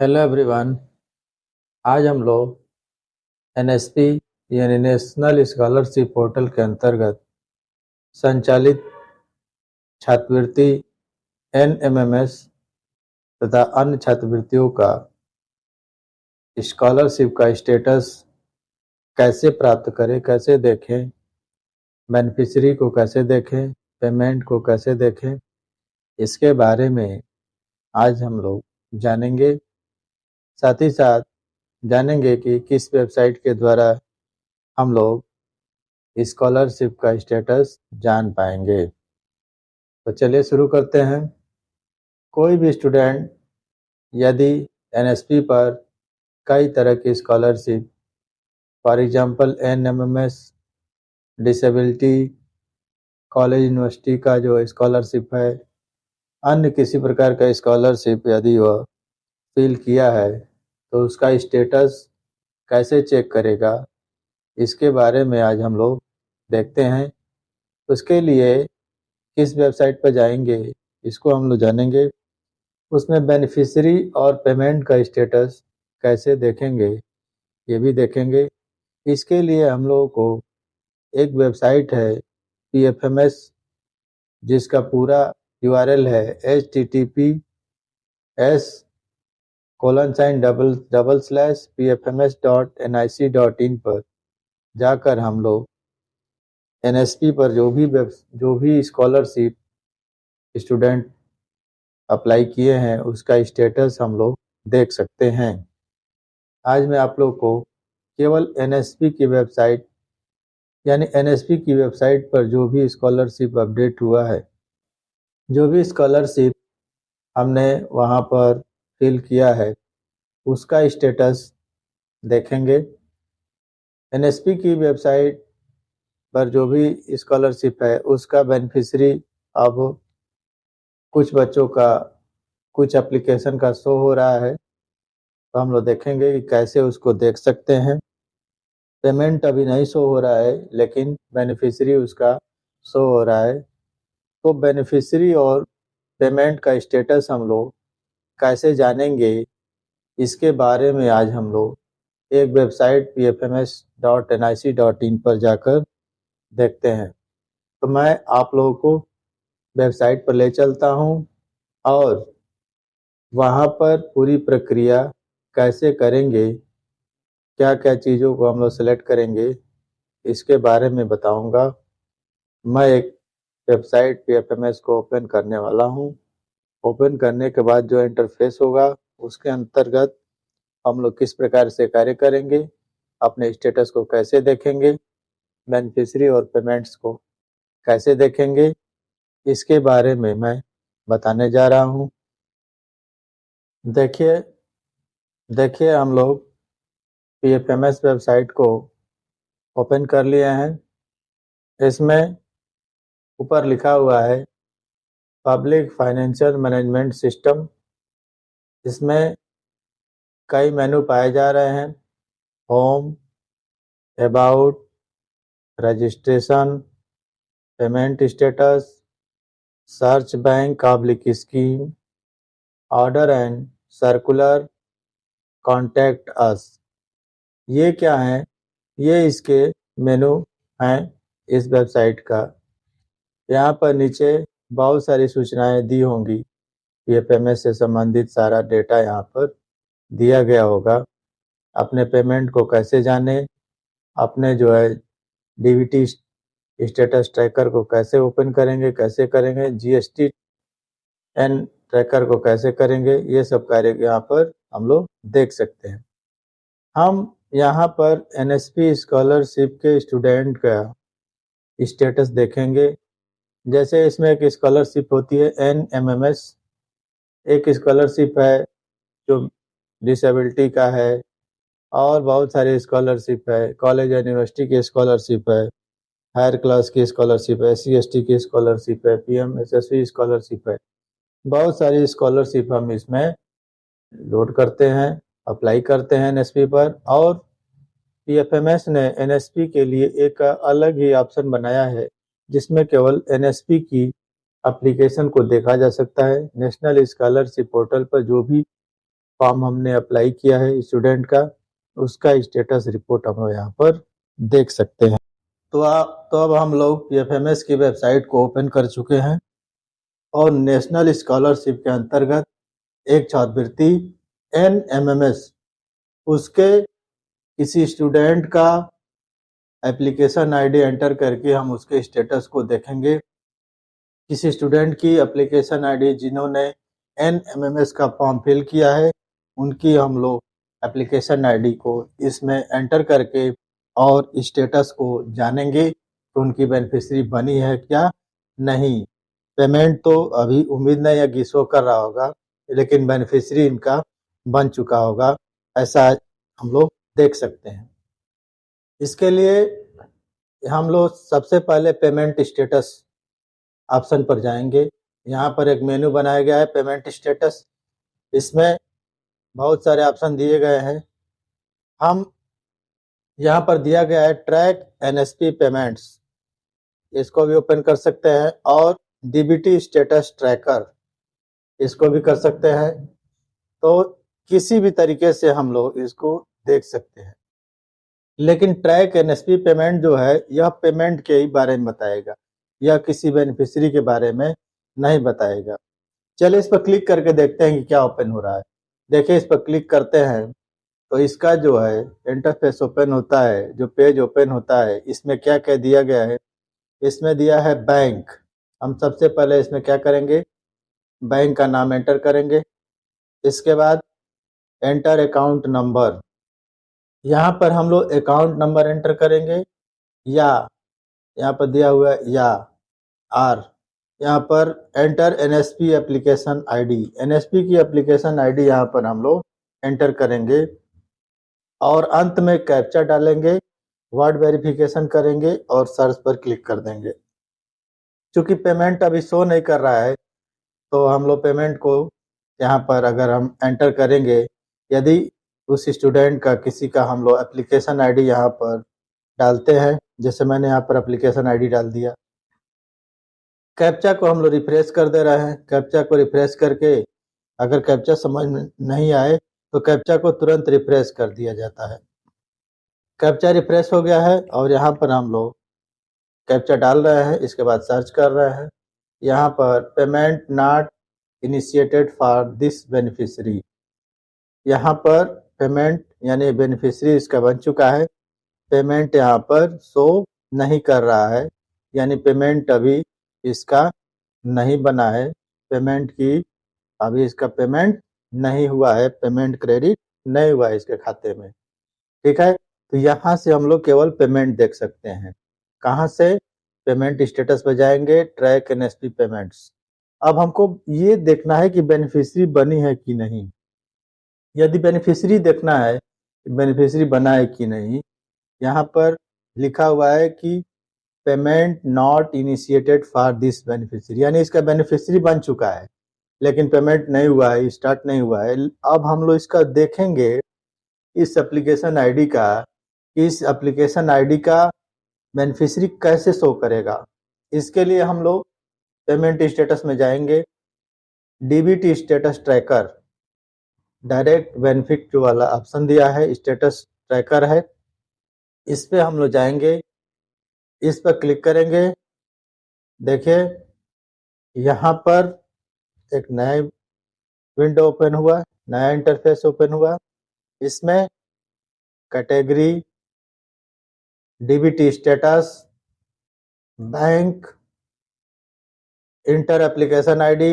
Hello everyone. आज हम लोग एनएसपी यानी नेशनल स्कॉलरशिप पोर्टल के अंतर्गत संचालित छात्रवृत्ति एनएमएमएस तथा अन्य छात्रवृत्तियों का स्कॉलरशिप का स्टेटस कैसे प्राप्त करें, कैसे देखें, बेनिफिशरी को कैसे देखें, पेमेंट को कैसे देखें, इसके बारे में आज हम लोग जानेंगे। साथ ही साथ जानेंगे कि किस वेबसाइट के द्वारा हम लोग स्कॉलरशिप का स्टेटस जान पाएंगे। तो चलिए शुरू करते हैं। कोई भी स्टूडेंट यदि एनएसपी पर कई तरह की scholarship, for example NMIMS, disability, college university का जो स्कॉलरशिप है, अन्य किसी प्रकार का स्कॉलरशिप यदि वह फिल किया है तो उसका स्टेटस कैसे चेक करेगा, इसके बारे में आज हम लोग देखते हैं। उसके लिए किस वेबसाइट पर जाएंगे, इसको हम लोग जानेंगे। उसमें बेनिफिशरी और पेमेंट का स्टेटस कैसे देखेंगे, ये भी देखेंगे। इसके लिए हम लोगों को एक वेबसाइट है पीएफएमएस, जिसका पूरा यूआरएल है https://pfms.nic.in पर जाकर हम लोग एनएसपी पर जो भी स्कॉलरशिप स्टूडेंट अप्लाई किए हैं उसका स्टेटस हम लोग देख सकते हैं। आज मैं आप लोग को केवल एनएसपी की वेबसाइट यानी एनएसपी की वेबसाइट पर जो भी स्कॉलरशिप अपडेट हुआ है, जो भी स्कॉलरशिप हमने वहां पर फिल किया है, उसका स्टेटस देखेंगे। एनएसपी की वेबसाइट पर जो भी स्कॉलरशिप है उसका बेनिफिशरी अब कुछ बच्चों का कुछ एप्लीकेशन का शो हो रहा है, तो हम लोग देखेंगे कि कैसे उसको देख सकते हैं। पेमेंट अभी नहीं शो हो रहा है लेकिन बेनिफिशरी उसका शो हो रहा है। तो बेनिफिशरी और पेमेंट का स्टेटस हम लोग कैसे जानेंगे, इसके बारे में आज हम लोग एक वेबसाइट pfms.nic.in पर जाकर देखते हैं। तो मैं आप लोगों को वेबसाइट पर ले चलता हूं और वहां पर पूरी प्रक्रिया कैसे करेंगे, क्या क्या चीज़ों को हम लोग सेलेक्ट करेंगे, इसके बारे में बताऊंगा। मैं एक वेबसाइट pfms को ओपन करने वाला हूं। ओपन करने के बाद जो इंटरफेस होगा उसके अंतर्गत हम लोग किस प्रकार से कार्य करेंगे, अपने स्टेटस को कैसे देखेंगे, बेनिफिशरी और पेमेंट्स को कैसे देखेंगे, इसके बारे में मैं बताने जा रहा हूं। देखिए देखिए हम लोग पीएफएमएस वेबसाइट को ओपन कर लिए हैं। इसमें ऊपर लिखा हुआ है पब्लिक फाइनेंशियल मैनेजमेंट सिस्टम। इसमें कई मेनू पाए जा रहे हैं: home, about, registration, payment status, search bank public scheme, order and circular, contact us. ये क्या है? ये इसके मेनू हैं इस वेबसाइट का। यहाँ पर नीचे बहुत सारी सूचनाएं दी होंगी, पीएफएमएस से संबंधित सारा डेटा यहाँ पर दिया गया होगा। अपने पेमेंट को कैसे जाने, अपने जो है डीबीटी स्टेटस ट्रैकर को कैसे ओपन करेंगे, कैसे करेंगे, जीएसटी एन ट्रैकर को कैसे करेंगे, ये सब कार्य यहाँ पर हम लोग देख सकते हैं। हम यहाँ पर एनएसपी स्कॉलरशिप के स्टूडेंट का स्टेटस देखेंगे। जैसे इसमें एक स्कॉलरशिप होती है एनएमएमएस, एक स्कॉलरशिप है जो डिसेबिलिटी का है, और बहुत सारी स्कॉलरशिप है, कॉलेज एंड यूनिवर्सिटी की स्कॉलरशिप है, हायर क्लास की स्कॉलरशिप है, एससी/एसटी की स्कॉलरशिप है, पीएमएसएसवी स्कॉलरशिप है। बहुत सारी स्कॉलरशिप हम इसमें लोड करते हैं, अप्लाई करते हैं एनएसपी पर। और पीएफएमएस ने एनएसपी के लिए एक अलग ही ऑप्शन बनाया है जिसमें केवल एनएसपी की एप्लीकेशन को देखा जा सकता है। नेशनल स्कॉलरशिप पोर्टल पर जो भी फॉर्म हमने अप्लाई किया है स्टूडेंट का, उसका स्टेटस रिपोर्ट हम लोग यहाँ पर देख सकते हैं। तो अब हम लोग PFMS की वेबसाइट को ओपन कर चुके हैं और नेशनल स्कॉलरशिप के अंतर्गत एक छात्रवृत्ति NMMS उसके किसी स्टूडेंट का एप्लीकेशन आईडी एंटर करके हम उसके स्टेटस को देखेंगे। किसी स्टूडेंट की एप्लीकेशन आईडी जिन्होंने NMMS का फॉर्म फिल किया है, उनकी हम लोग एप्लीकेशन आईडी को इसमें एंटर करके और स्टेटस को जानेंगे कि उनकी बेनिफिशियरी बनी है क्या नहीं। पेमेंट तो अभी उम्मीद नहीं है कि शो कर रहा होगा, लेकिन बेनिफिशियरी इनका बन चुका होगा, ऐसा हम लोग देख सकते हैं। इसके लिए हम लोग सबसे पहले पेमेंट स्टेटस ऑप्शन पर जाएंगे। यहाँ पर एक मेनू बनाया गया है पेमेंट स्टेटस, इसमें बहुत सारे ऑप्शन दिए गए हैं। हम यहाँ पर दिया गया है ट्रैक NSP पेमेंट्स, इसको भी ओपन कर सकते हैं, और DBT स्टेटस ट्रैकर, इसको भी कर सकते हैं। तो किसी भी तरीके से हम लोग इसको देख सकते हैं, लेकिन ट्रैक NSP पेमेंट जो है यह पेमेंट के ही बारे में बताएगा, यह किसी बेनिफिशियरी के बारे में नहीं बताएगा। चलिए इस पर क्लिक करके देखते हैं कि क्या ओपन हो रहा है। देखिए इस पर क्लिक करते हैं तो इसका जो है इंटरफेस ओपन होता है, जो पेज ओपन होता है, इसमें क्या क्या दिया गया है। इसमें दिया है बैंक। हम सबसे पहले इसमें क्या करेंगे, बैंक का नाम एंटर करेंगे। इसके बाद एंटर अकाउंट नंबर, यहाँ पर हम लोग अकाउंट नंबर एंटर करेंगे, या यहाँ पर दिया हुआ है या आर, यहाँ पर enter NSP application ID, NSP की एप्लीकेशन आईडी यहाँ पर हम लोग एंटर करेंगे, और अंत में कैप्चा डालेंगे, वर्ड वेरिफिकेशन करेंगे और सर्च पर क्लिक कर देंगे। क्योंकि पेमेंट अभी शो नहीं कर रहा है, तो हम लोग पेमेंट को यहाँ पर अगर हम एंटर करेंगे, यदि उस स्टूडेंट का किसी का हम लोग एप्लीकेशन आईडी यहाँ पर डालते हैं, जैसे मैंने यहाँ पर एप्लीकेशन आईडी डाल दिया, कैप्चा को हम लोग रिफ्रेश कर दे रहे हैं। कैप्चा को रिफ्रेश करके अगर कैप्चा समझ में नहीं आए तो कैप्चा को तुरंत रिफ्रेश कर दिया जाता है। कैप्चा रिफ्रेश हो गया है और यहाँ पर हम लोग कैप्चा डाल रहे हैं, इसके बाद सर्च कर रहे हैं। यहाँ पर payment not initiated for this beneficiary, यहाँ पर पेमेंट यानी बेनिफिशियरी इसका बन चुका है, पेमेंट यहाँ पर शो नहीं कर रहा है, यानी पेमेंट अभी इसका नहीं बना है, पेमेंट की अभी इसका पेमेंट नहीं हुआ है, पेमेंट क्रेडिट नहीं हुआ है इसके खाते में। ठीक है, तो यहाँ से हम लोग केवल पेमेंट देख सकते हैं। कहाँ से, पेमेंट स्टेटस पर जाएंगे, ट्रैक NSP पेमेंट्स। अब हमको ये देखना है कि बेनिफिशियरी बनी है कि नहीं। यदि बेनिफिशियरी देखना है बेनिफिशियरी बना है कि नहीं, यहाँ पर लिखा हुआ है कि payment not initiated for this beneficiary, यानी इसका बेनिफिशियरी बन चुका है लेकिन पेमेंट नहीं हुआ है, स्टार्ट नहीं हुआ है। अब हम लोग इसका देखेंगे इस एप्लीकेशन आईडी का, इस एप्लीकेशन आईडी का बेनिफिशियरी कैसे शो करेगा। इसके लिए हम लोग पेमेंट स्टेटस में जाएंगे, DBT status tracker, direct benefit जो वाला ऑप्शन दिया है स्टेटस ट्रैकर है, इस पे हम लोग जाएंगे, इस पर क्लिक करेंगे। देखिए यहाँ पर एक नया विंडो ओपन हुआ, नया इंटरफेस ओपन हुआ। इसमें category, DBT status, bank, inter application ID,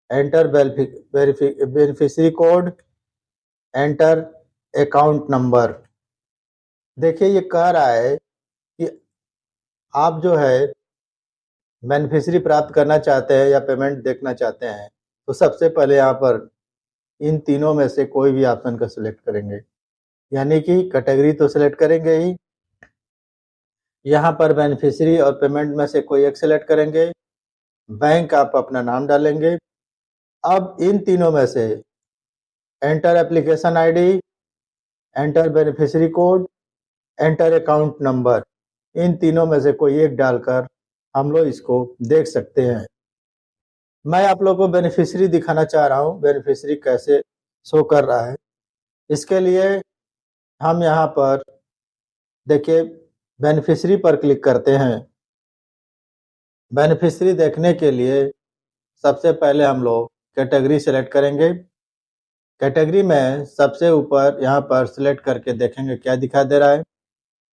enter beneficiary code, enter account number. देखिए ये कह रहा है कि आप जो है बेनिफिशियरी प्राप्त करना चाहते हैं या पेमेंट देखना चाहते हैं, तो सबसे पहले यहाँ पर इन तीनों में से कोई भी ऑप्शन का सिलेक्ट करेंगे, यानी कि कैटेगरी तो सिलेक्ट करेंगे ही, यहाँ पर बेनिफिशियरी और पेमेंट में से कोई एक सिलेक्ट करेंगे, बैंक आप अपना नाम डालेंगे। अब इन तीनों में से enter application ID, enter beneficiary code, enter account number, इन तीनों में से कोई एक डालकर हम लोग इसको देख सकते हैं। मैं आप लोगों को बेनिफिशियरी दिखाना चाह रहा हूँ, बेनिफिशियरी कैसे शो कर रहा है। इसके लिए हम यहाँ पर देखिए बेनिफिशियरी पर क्लिक करते हैं। बेनिफिशियरी देखने के लिए सबसे पहले हम लोग कैटेगरी सेलेक्ट करेंगे। कैटेगरी में सबसे ऊपर यहाँ पर सिलेक्ट करके देखेंगे क्या दिखा दे रहा है।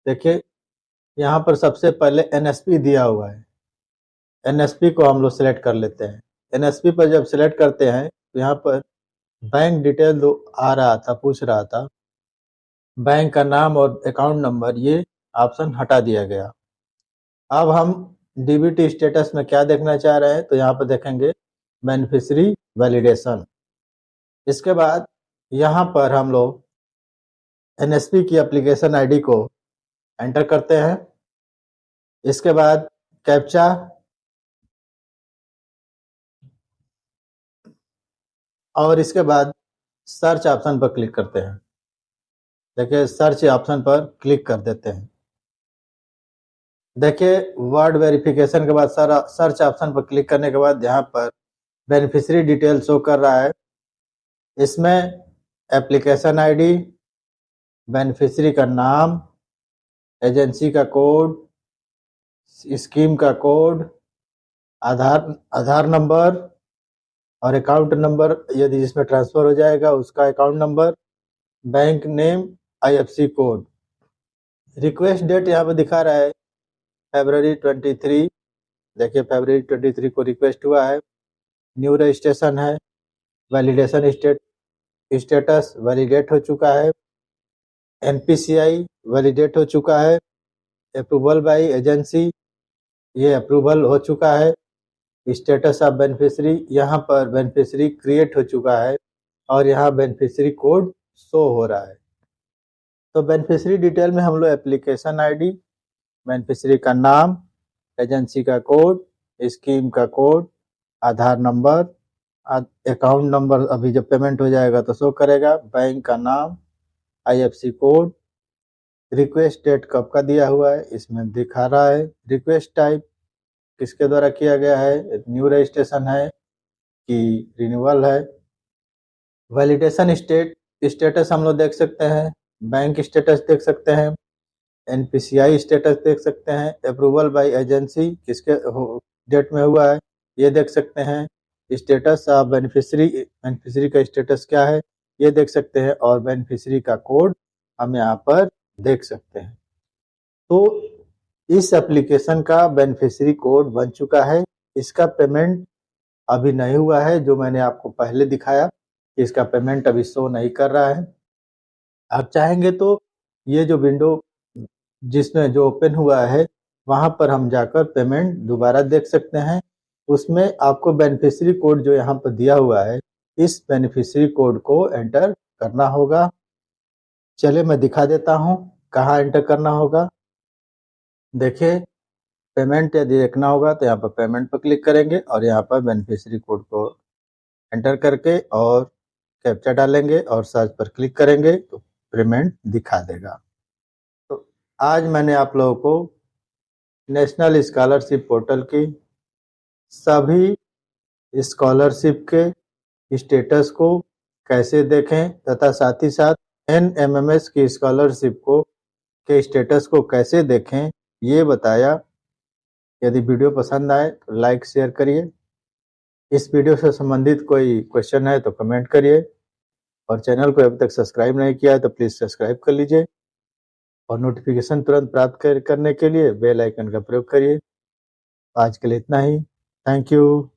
देखिए यहाँ पर सबसे पहले एनएसपी दिया हुआ है। एनएसपी को हम लोग सिलेक्ट कर लेते हैं। एनएसपी पर जब सिलेक्ट करते हैं तो यहाँ पर बैंक डिटेल आ रहा था, पूछ रहा था। बैंक का नाम और अकाउंट नंबर ये ऑप्शन हटा दिया गया। अब हम डीबीटी स्टेटस में क्या देखना चाह रहे हैं तो यहाँ पर देखेंगे बेनिफिशियरी वैलिडेशन। इसके बाद यहाँ पर हम लोग एनएसपी की एप्लीकेशन आईडी को एंटर करते हैं। इसके बाद कैप्चा और इसके बाद सर्च ऑप्शन पर क्लिक करते हैं। देखिए सर्च ऑप्शन पर क्लिक कर देते हैं। देखिए वर्ड वेरिफिकेशन के बाद सर्च ऑप्शन पर क्लिक करने के बाद यहाँ पर बेनिफिशियरी डिटेल शो कर रहा है। इसमें एप्लीकेशन आईडी, बेनिफिशियरी का नाम, एजेंसी का कोड, स्कीम का कोड, आधार नंबर और अकाउंट नंबर यदि जिसमें ट्रांसफर हो जाएगा उसका account number, bank name, IFSC code. Request date यहाँ पर दिखा रहा है फरवरी 23। देखिए फरवरी 23 को रिक्वेस्ट हुआ है। न्यू रजिस्ट्रेशन है। वैलिडेशन स्टेटस वैलिडेट हो चुका है। एनपीसीआई वैलिडेट हो चुका है। अप्रूवल बाय एजेंसी ये अप्रूवल हो चुका है। स्टेटस ऑफ बेनिफिशियरी यहाँ पर बेनिफिशियरी क्रिएट हो चुका है और यहाँ बेनिफिशियरी कोड शो हो रहा है। तो बेनिफिशियरी डिटेल में हम लोग एप्लीकेशन आईडी, बेनिफिशियरी का नाम, एजेंसी का कोड, स्कीम का code, Aadhaar number, account number अभी जब पेमेंट हो जाएगा तो शो करेगा, बैंक का नाम, आईएफएससी कोड, रिक्वेस्ट डेट कब का दिया हुआ है इसमें दिखा रहा है। रिक्वेस्ट टाइप किसके द्वारा किया गया है, न्यू रजिस्ट्रेशन है कि रिन्यूअल है। वैलिडेशन स्टेटस हम लोग देख सकते हैं, बैंक स्टेटस देख सकते हैं, एनपीसीआई स्टेटस देख सकते हैं, अप्रूवल बाय एजेंसी किसके डेट में हुआ है ये देख सकते हैं, स्टेटस ऑफ बेनिफिशियरी का स्टेटस क्या है ये देख सकते हैं और बेनिफिशियरी का कोड हम यहाँ पर देख सकते हैं। तो इस एप्लीकेशन का बेनिफिशियरी कोड बन चुका है। इसका पेमेंट अभी नहीं हुआ है, जो मैंने आपको पहले दिखाया इसका पेमेंट अभी शो नहीं कर रहा है। आप चाहेंगे तो ये जो विंडो जिसमें जो ओपन हुआ है वहां पर हम जाकर पेमेंट दोबारा देख सकते हैं। उसमें आपको बेनिफिशियरी कोड जो यहाँ पर दिया हुआ है इस बेनिफिशियरी कोड को एंटर करना होगा। चलिए मैं दिखा देता हूँ कहाँ एंटर करना होगा। देखिए पेमेंट यदि देखना होगा तो यहाँ पर पेमेंट पर क्लिक करेंगे और यहाँ पर बेनिफिशियरी कोड को एंटर करके और कैप्चा डालेंगे और सर्च पर क्लिक करेंगे तो पेमेंट दिखा देगा। तो आज मैंने आप लोगों को नेशनल स्कॉलरशिप पोर्टल की सभी स्कॉलरशिप के स्टेटस को कैसे देखें तथा साथ ही साथ एनएमएमएस की स्कॉलरशिप को के स्टेटस को कैसे देखें ये बताया। यदि वीडियो पसंद आए तो लाइक शेयर करिए। इस वीडियो से संबंधित कोई क्वेश्चन है तो कमेंट करिए और चैनल को अभी तक सब्सक्राइब नहीं किया है तो प्लीज़ सब्सक्राइब कर लीजिए और नोटिफिकेशन तुरंत प्राप्त करने के लिए बेल आइकन का प्रयोग करिए। आज के लिए इतना ही। Thank you.